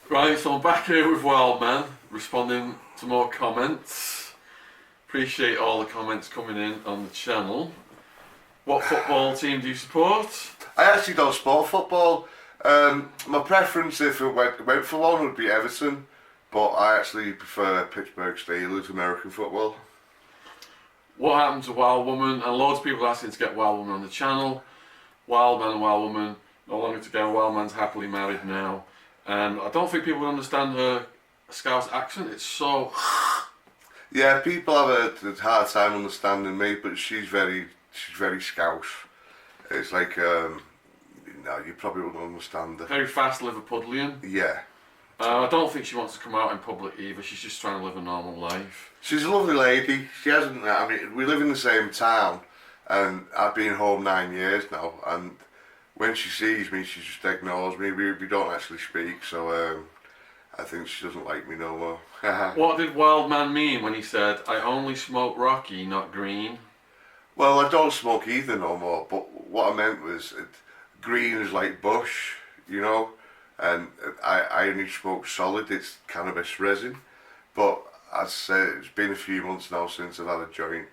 Right, so I'm back here with Wildman, responding to more comments. Appreciate all the comments coming in on the channel. What football team do you support? I actually don't support football. My preference, if it went for one, would be Everton, but I actually prefer Pittsburgh Steelers, American football. What happened to Wild Woman? And loads of people asking to get Wild Woman on the channel. Wildman and Wild Woman no longer together. Wildman's happily married now, and I don't think people would understand her Scouse accent. It's so. Yeah, people have a hard time understanding me, but she's very Scouse. It's like, no, you probably wouldn't understand her. Very fast Liverpudlian. Yeah. I don't think she wants to come out in public either. She's just trying to live a normal life. She's a lovely lady. She hasn't. I mean, we live in the same town, and I've been home 9 years now. And when she sees me, she just ignores me. We don't actually speak, so I think she doesn't like me no more. What did Wildman mean when he said, "I only smoke Rocky, not green"? Well, I don't smoke either no more. But what I meant was, green is like bush, you know, and I only smoke solid. It's cannabis resin, but as I say, it's been a few months now since I've had a joint.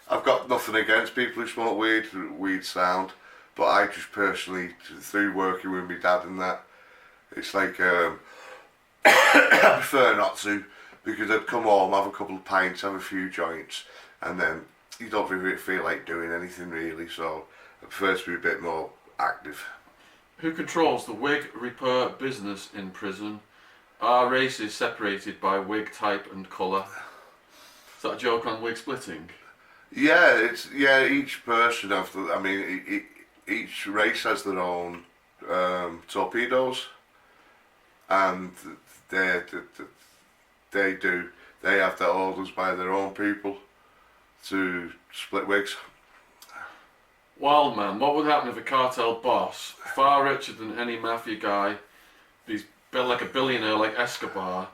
I've got nothing against people who smoke weed. Weed sound, but I just personally, through working with my dad and that, it's like I prefer not to, because I'd come home, have a couple of pints, have a few joints, and then you don't really feel like doing anything really. So I prefer to be a bit more active. Who controls the wig repair business in prison? Are races separated by wig type and colour? Is that a joke on wig splitting? Yeah, each person have the, I mean, each race has their own torpedoes, and they have their orders by their own people to split wigs. Wildman, what would happen if a cartel boss, far richer than any mafia guy, he's built like a billionaire like Escobar,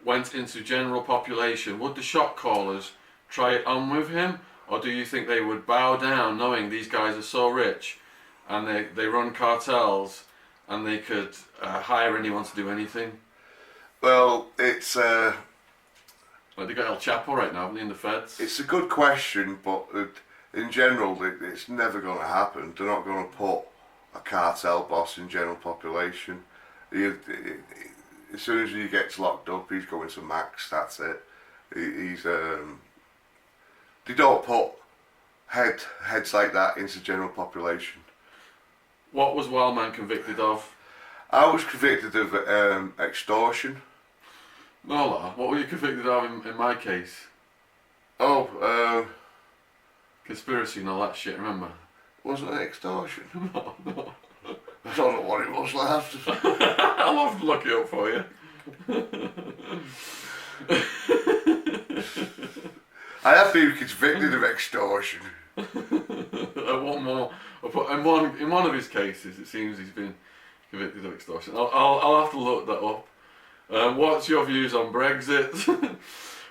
went into general population? Would the shot callers try it on with him, or do you think they would bow down knowing these guys are so rich and they run cartels and they could hire anyone to do anything? Well, it's Like they got El Chapo right now, haven't they, in the feds? it's a good question, but in general, it's never going to happen. They're not going to put a cartel boss in general population. As soon as he gets locked up, he's going to max. That's it. He's they don't put heads like that into general population. What was Wildman convicted of? I was convicted of extortion. No, what were you convicted of in my case? Oh, Conspiracy and all that shit, remember? wasn't it extortion? No, no. I don't know what it was last. I'll have to look it up for you. I have been convicted of extortion. One more. In one of his cases, it seems he's been convicted of extortion. I'll have to look that up. What's your views on Brexit?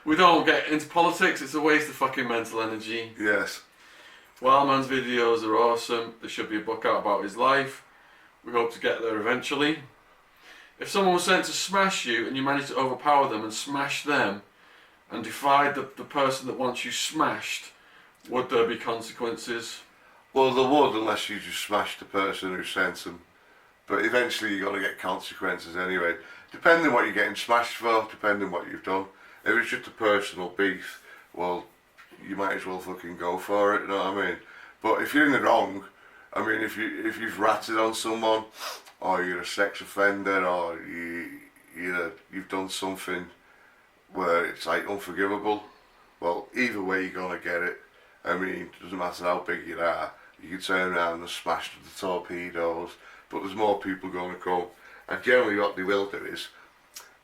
We don't get into politics. It's a waste of fucking mental energy. Yes. Wildman's videos are awesome. There should be a book out about his life. We hope to get there eventually. If someone was sent to smash you and you managed to overpower them and smash them and defy the person that wants you smashed, would there be consequences? Well, there would, unless you just smash the person who sent them. But eventually you're going to get consequences anyway. Depending what you're getting smashed for, depending what you've done. If it's just a personal beef, well, you might as well fucking go for it, you know what I mean? But if you're in the wrong, I mean, if you've ratted on someone, or you're a sex offender, or you've done something where it's like unforgivable, well, either way you're gonna get it. I mean, it doesn't matter how big you are, you can turn around and smash the torpedoes, but there's more people gonna come. And generally what they will do is,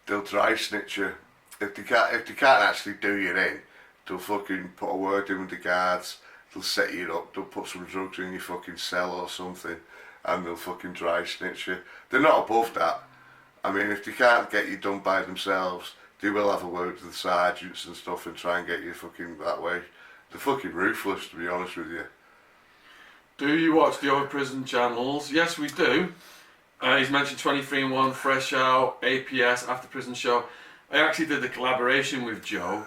they'll dry snitch you. If they can't actually do you in, they'll fucking put a word in with the guards, they'll set you up, they'll put some drugs in your fucking cell or something, and they'll fucking dry snitch you. They're not above that. I mean, if they can't get you done by themselves, they will have a word with the sergeants and stuff and try and get you fucking that way. They're fucking ruthless, to be honest with you. Do you watch the other prison channels? Yes, we do. He's mentioned 23 and 1, Fresh Out, APS, After Prison Show. I actually did a collaboration with Joe,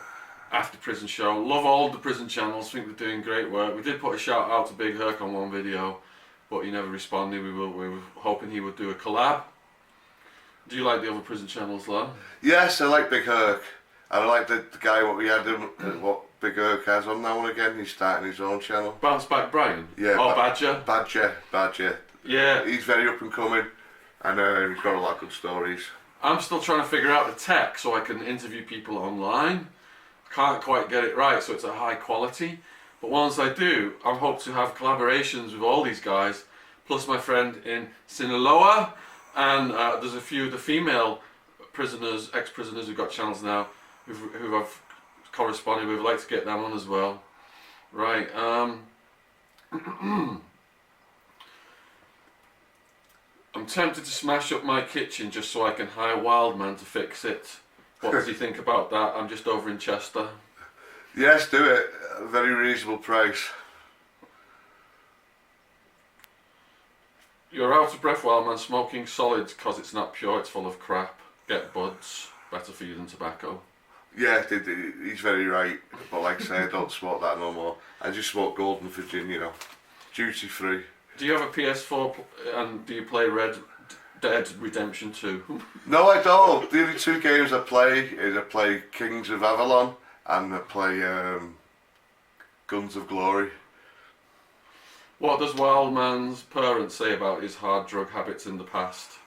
After Prison Show. Love all the prison channels, think they're doing great work. We did put a shout out to Big Herc on one video, but he never responded. We were hoping he would do a collab. Do you like the other prison channels, Lon? Yes, I like Big Herc. And I like the guy what we had, what Big Herc has on now and again. He's starting his own channel. Bounce Back Brian? Yeah. Oh, Badger? Badger. Yeah. He's very up and coming, and he's got a lot of good stories. I'm still trying to figure out the tech so I can interview people online. I can't quite get it right, so it's a high quality. But once I do, I hope to have collaborations with all these guys, plus my friend in Sinaloa, and there's a few of the female prisoners, ex-prisoners who've got channels now, who I've corresponded with. I'd like to get them on as well. Right. I'm tempted to smash up my kitchen just so I can hire Wildman to fix it. What does he think about that? I'm just over in Chester. Yes, do it. A very reasonable price. You're out of breath, Wildman. Smoking solids because it's not pure, it's full of crap. Get buds. Better for you than tobacco. Yeah, he's very right. But like I say, I don't smoke that no more. I just smoke Golden Virginia, duty free. Do you have a PS4 and do you play Red Dead Redemption 2? No, I don't. The only two games I play is I play Kings of Avalon and I play Guns of Glory. What does Wildman's parents say about his hard drug habits in the past?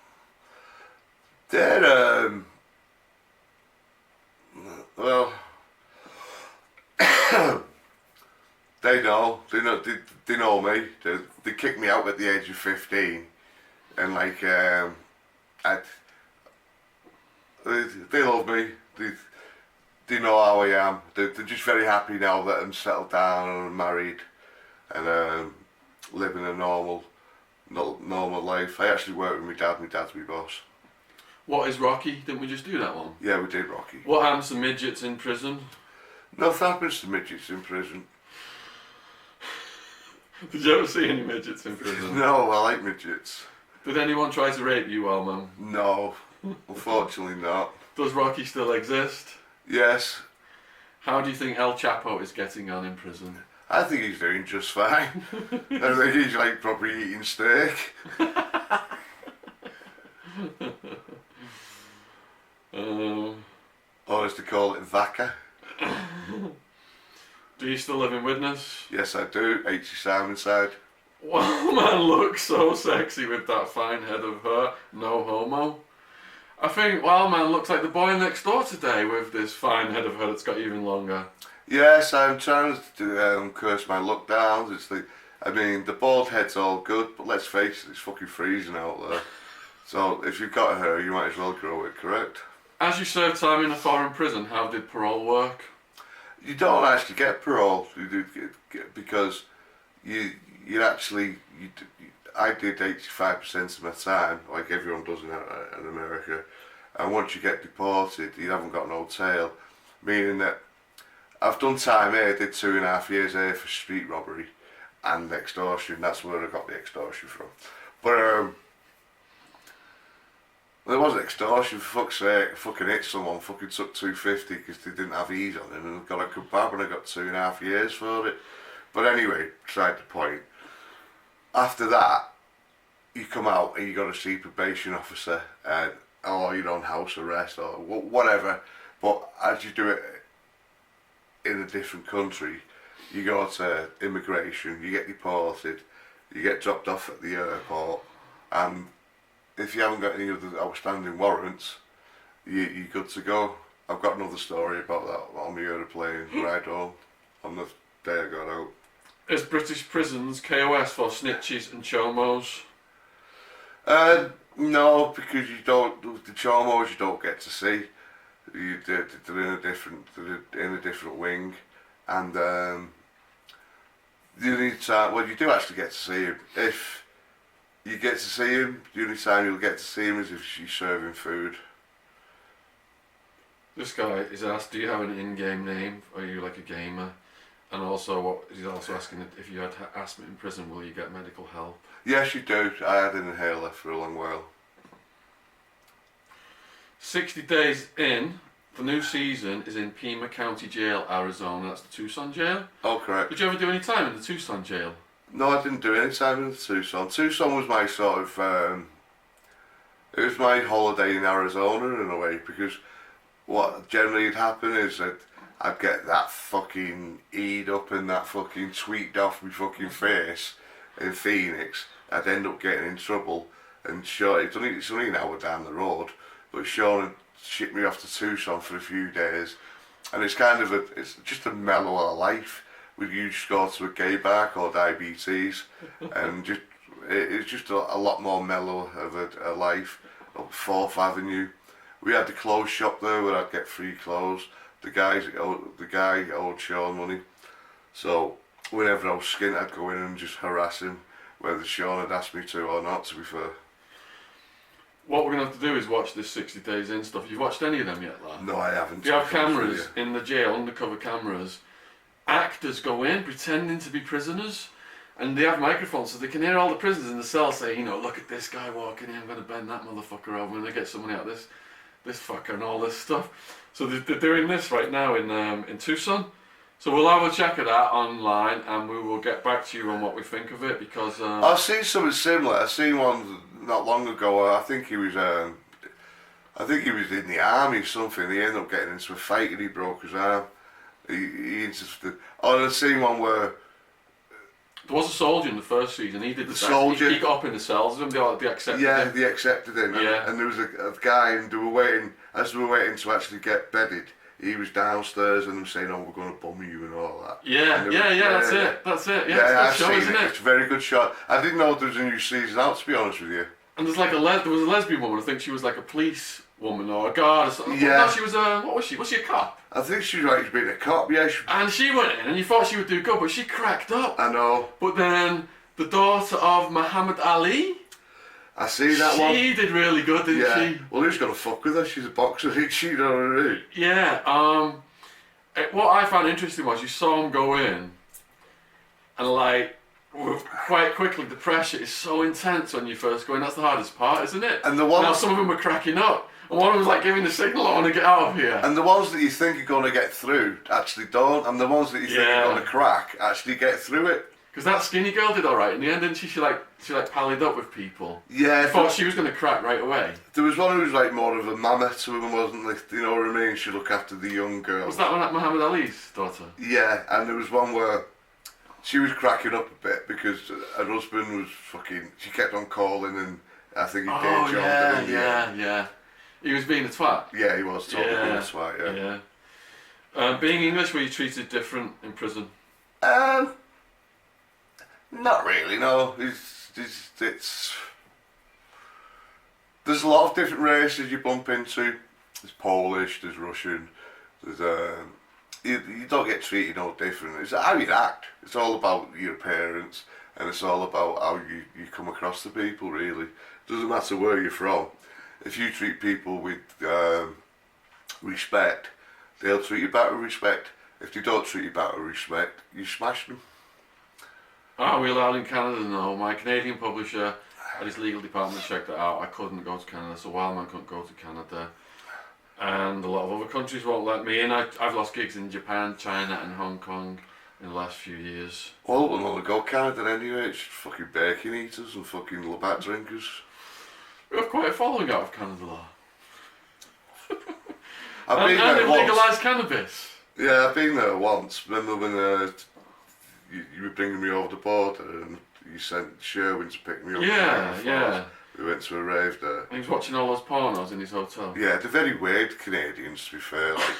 They're well, they know me. They kicked me out at the age of 15, and like they love me. They know how I am. They're just very happy now that I'm settled down and I'm married and living a normal life. I actually work with my dad. My dad's my boss. What is Rocky? Didn't we just do that one? Yeah, we did Rocky. What happens to midgets in prison? Nothing happens to midgets in prison. Did you ever see any midgets in prison? No, I like midgets. Did anyone try to rape you, Wildman? No, unfortunately not. Does Rocky still exist? Yes. How do you think El Chapo is getting on in prison? I think he's doing just fine. I think he's like probably eating steak. Or as they call it, vaca. Do you still live in Widnes? Yes, I do. H.C. Simonside. Wildman looks so sexy with that fine head of hair. No homo. I think Wildman looks like the boy next door today with this fine head of hair that's got even longer. Yes, I'm trying to curse my luck down. The bald head's all good, but let's face it, it's fucking freezing out there. So if you've got a hair, you might as well grow it, correct? As you served time in a foreign prison, how did parole work? You don't actually get parole. You do because I did 85% of my time, like everyone does in America. And once you get deported, you haven't got no tail. Meaning that I've done time here, I did 2.5 years here for street robbery and extortion. That's where I got the extortion from. But well, it wasn't extortion, for fuck's sake. I fucking hit someone, fucking took 250 because they didn't have ease on them and got a kebab and I got 2.5 years for it. But anyway, beside the point. After that, you come out and you got to see probation officer or you're on house arrest or whatever. But as you do it in a different country, you go to immigration, you get deported, you get dropped off at the airport, and if you haven't got any other outstanding warrants, you're good to go. I've got another story about that on the aeroplane ride home on the day I got out. Is British prisons KOS for snitches and chomos? No, because the chomos you don't get to see. They're in a different wing, and the only time, well, you do actually get to see him. If you get to see him, the only time you'll get to see him is if she's serving food. This guy is asked, do you have an in-game name? Are you like a gamer? And also, he's also asking if you had asthma in prison, will you get medical help? Yes, you do. I had an inhaler for a long while. 60 days in, the new season is in Pima County Jail, Arizona. That's the Tucson jail. Oh, correct. Did you ever do any time in the Tucson jail? No, I didn't do any time in Tucson. Tucson was my sort of, it was my holiday in Arizona in a way, because what generally would happen is that I'd get that fucking eat up and that fucking tweaked off my fucking face in Phoenix. I'd end up getting in trouble, and Shaun, it's only an hour down the road, but Shaun had shipped me off to Tucson for a few days, and it's kind of it's just a mellower life. You just go to a gay bar called Diabetes, and it's just a lot more mellow of a life. Up 4th Avenue, we had the clothes shop there where I'd get free clothes. The guy owed Shaun money, so whenever I was skint, I'd go in and just harass him, whether Shaun had asked me to or not. To be fair. What we're going to have to do is watch this 60 Days In stuff. You've watched any of them yet, lad? No, I haven't. Do you have cameras in the jail, undercover cameras? Actors go in pretending to be prisoners, and they have microphones so they can hear all the prisoners in the cell say, you know, look at this guy walking in, I'm going to bend that motherfucker over, I'm going to get someone out of this fucker and all this stuff. So they're doing this right now in Tucson. So we'll have a check of that online, and we will get back to you on what we think of it, because... I've seen something similar. I seen one not long ago. I think he was in the army or something. He ended up getting into a fight and he broke his arm. He insisted. Oh, I've seen one where there was a soldier in the first season. He did the soldier. He got up in the cells with him. They accepted him. Yeah, they accepted him. Yeah. And there was a guy, and they were waiting. As they were waiting to actually get bedded, he was downstairs, and they were saying, "Oh, we're going to bomb you" and all that. Yeah, that's it. Yeah, yeah, it's a good show, isn't it? It's a very good shot. I didn't know there was a new season out, to be honest with you. And there's like there was a lesbian woman. I think she was like a police woman or a guard or something. Yeah. No, she was a what was she? Was she a cop? I think she was like being a cop. Yeah. And she went in, and you thought she would do good, but she cracked up. I know. But then the daughter of Muhammad Ali. I see that one. She did really good, didn't she? Well, who's gonna fuck with her? She's a boxer, isn't she? You know what I mean? Yeah. What I found interesting was you saw him go in, and like quite quickly the pressure is so intense when you first go in. That's the hardest part, isn't it? And the ones now some of them were cracking up, and one of them was like giving the signal, "I want to get out of here." And the ones that you think are going to get through actually don't, and the ones that you think are going to crack actually get through it. Because that skinny girl did all right in the end, didn't she? She pallied up with people. Yeah. I thought she was going to crack right away. There was one who was like more of a mama to him, wasn't there? You know what I mean? She looked after the young girl. Was that one at Muhammad Ali's daughter? Yeah, and there was one where she was cracking up a bit because her husband was fucking. She kept on calling, and I think he did. Yeah. He was being a twat. Yeah, he was totally being a twat. Yeah. Being English, were you treated different in prison? Not really, no. It's there's a lot of different races you bump into. There's Polish, there's Russian, there's you don't get treated no different. It's how you act. It's all about your appearance, and it's all about how you come across to people, really. It doesn't matter where you're from. If you treat people with respect, they'll treat you back with respect. If they don't treat you back with respect, you smash them. Are we allowed in Canada? No. My Canadian publisher had his legal department checked it out. I couldn't go to Canada, so Wildman couldn't go to Canada. And a lot of other countries won't let me in. I've lost gigs in Japan, China and Hong Kong in the last few years. Well, we'll only go Canada anyway. It's fucking bacon eaters and fucking Labatt drinkers. We have quite a following out of Canada, though. I've been and there they've once. legalised cannabis. Yeah, I've been there once. Remember when you were bringing me over the border and you sent Sherwin to pick me up? Yeah. We went to a rave there. And he was watching all those pornos in his hotel. Yeah, they're very weird Canadians, to be fair. Like,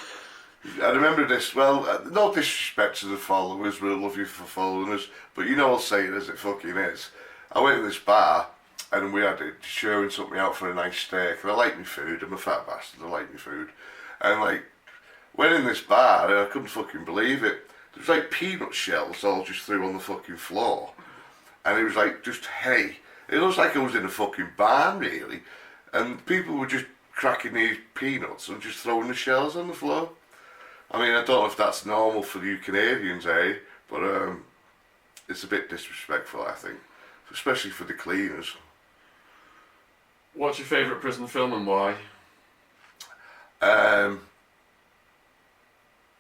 I remember this, well, no disrespect to the followers, we'll love you for following us, but you know I'll say it as it fucking is. I went to this bar and we had Sherwin took me out for a nice steak, and I like my food, I'm a fat bastard, I like my food. And like, went in this bar and I couldn't fucking believe it. There was like peanut shells all just threw on the fucking floor. And it was like just hay. It looks like I was in a fucking barn, really. And people were just cracking these peanuts and just throwing the shells on the floor. I mean, I don't know if that's normal for you Canadians, eh? But it's a bit disrespectful, I think, especially for the cleaners. What's your favourite prison film and why?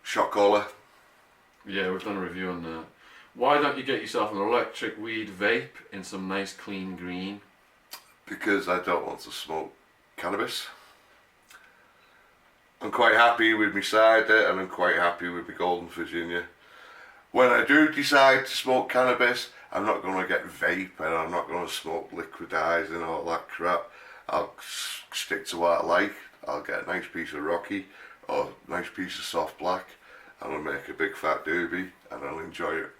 Shot caller. Yeah, we've done a review on that. Why don't you get yourself an electric weed vape in some nice clean green? Because I don't want to smoke cannabis. I'm quite happy with my cider and I'm quite happy with my Golden Virginia. When I do decide to smoke cannabis, I'm not going to get vape and I'm not going to smoke liquidize and all that crap. I'll stick to what I like. I'll get a nice piece of Rocky or a nice piece of soft black and I'll make a big fat doobie and I'll enjoy it.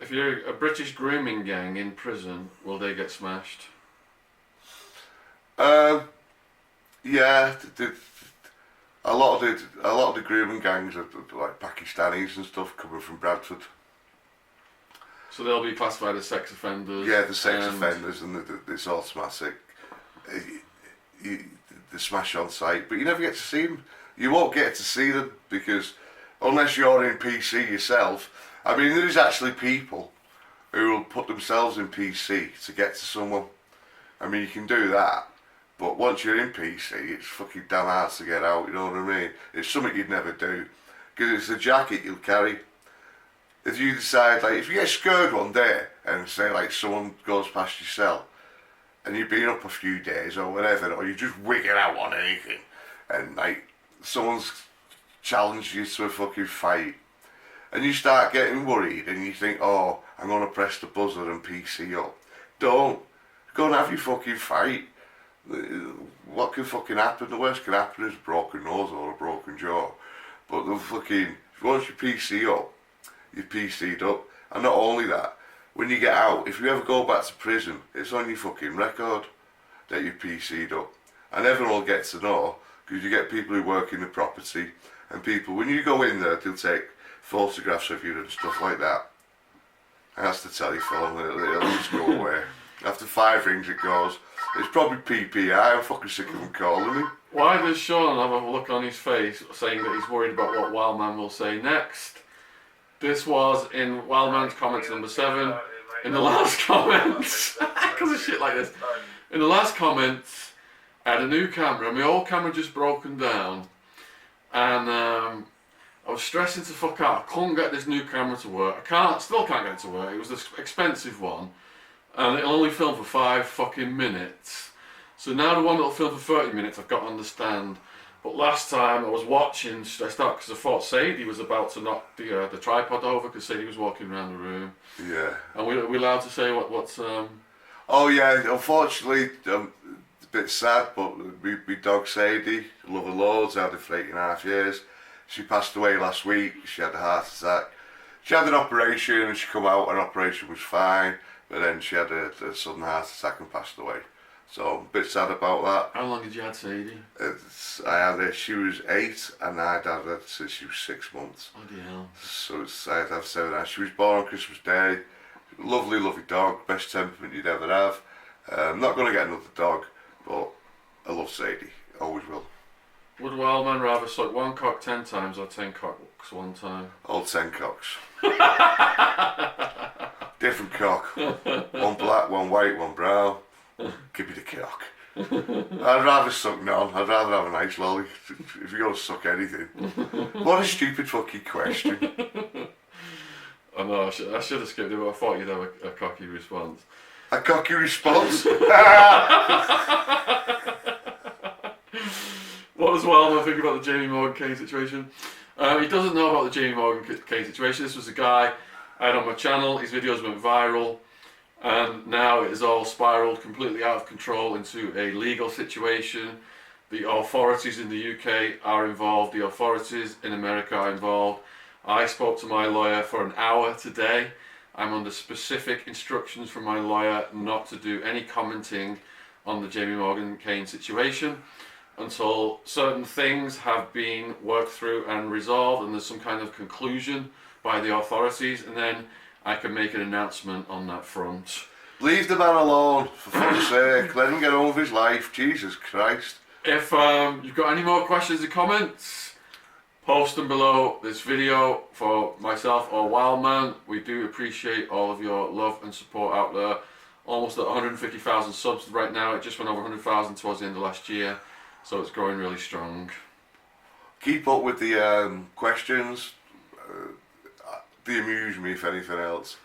If you're a British grooming gang in prison, will they get smashed? Yeah, a lot of the grooming gangs are like Pakistanis and stuff coming from Bradford. So they'll be classified as sex offenders. Yeah, the sex offenders and it's automatic. They smash on sight, but you never get to see them. You won't get to see them because unless you're in PC yourself. I mean, there is actually people who will put themselves in PC to get to someone. I mean, you can do that, but once you're in PC, it's fucking damn hard to get out, you know what I mean? It's something you'd never do, because it's a jacket you'll carry. If you decide, like, if you get scared one day, and say, like, someone goes past your cell, and you've been up a few days, or whatever, or you're just wigging out on anything, and, like, someone's challenged you to a fucking fight, and you start getting worried, and you think, oh, I'm going to press the buzzer and PC up. Don't. Go and have your fucking fight. What can fucking happen? The worst can happen is a broken nose or a broken jaw. But the fucking, once you PC up, you're PC'd up. And not only that, when you get out, if you ever go back to prison, it's on your fucking record that you're PC'd up. And everyone will get to know, because you get people who work in the property, and people, when you go in there, they'll take photographs of you and stuff like that. And that's the telephone, it'll just go away. After 5 rings it goes, it's probably PPI, I'm fucking sick of them calling me. Why does Shaun have a look on his face saying that he's worried about what Wildman will say next? This was in Wildman's comments number 7. In the last comments, because of shit like this. In the last comments, I had a new camera, my old camera just broken down. And I was stressing to fuck out. I couldn't get this new camera to work. Still can't get it to work. It was this expensive one. And it'll only film for 5 fucking minutes. So now the one that'll film for 30 minutes I've got to understand. But last time I was watching stressed out because I thought Sadie was about to knock the tripod over because Sadie was walking around the room. Yeah. And we allowed to say what's Oh yeah, unfortunately, a bit sad, but my dog Sadie, love her loads, I had her for 8.5 years. She passed away last week, she had a heart attack. She had an operation and she come out, and operation was fine. But then she had a sudden heart attack and passed away. So I'm a bit sad about that. How long had you had Sadie? I had her, she was 8 and I'd had her since she was 6 months. Bloody hell. So I'd have 7 hours. She was born on Christmas Day. Lovely, lovely dog. Best temperament you'd ever have. I'm not going to get another dog, but I love Sadie. Always will. Would Wildman rather suck one cock 10 times or 10 cocks one time? All 10 cocks. Different cock. One black, one white, one brown. Give me the cock. I'd rather suck none. I'd rather have a nice lolly. If you're going to suck anything. What a stupid fucking question. I know, I should have skipped it, but I thought you'd have a cocky response. A cocky response? What does Wildman think about the Jamie Morgan case situation? He doesn't know about the Jamie Morgan case situation. This was a guy I had on my channel, his videos went viral, and now it has all spiralled completely out of control into a legal situation. The authorities in the UK are involved, the authorities in America are involved. I spoke to my lawyer for an hour today. I'm under specific instructions from my lawyer not to do any commenting on the Jamie Morgan Cain situation until certain things have been worked through and resolved and there's some kind of conclusion by the authorities, and then I can make an announcement on that front. Leave the man alone, for fuck's sake. Let him get on with his life. Jesus Christ. If you've got any more questions or comments, Post them below this video for myself or Wildman. We do appreciate all of your love and support out there. Almost at 150,000 subs right now. It just went over 100,000 towards the end of last year, so it's growing really strong. Keep up with the questions. They amuse me, if anything else.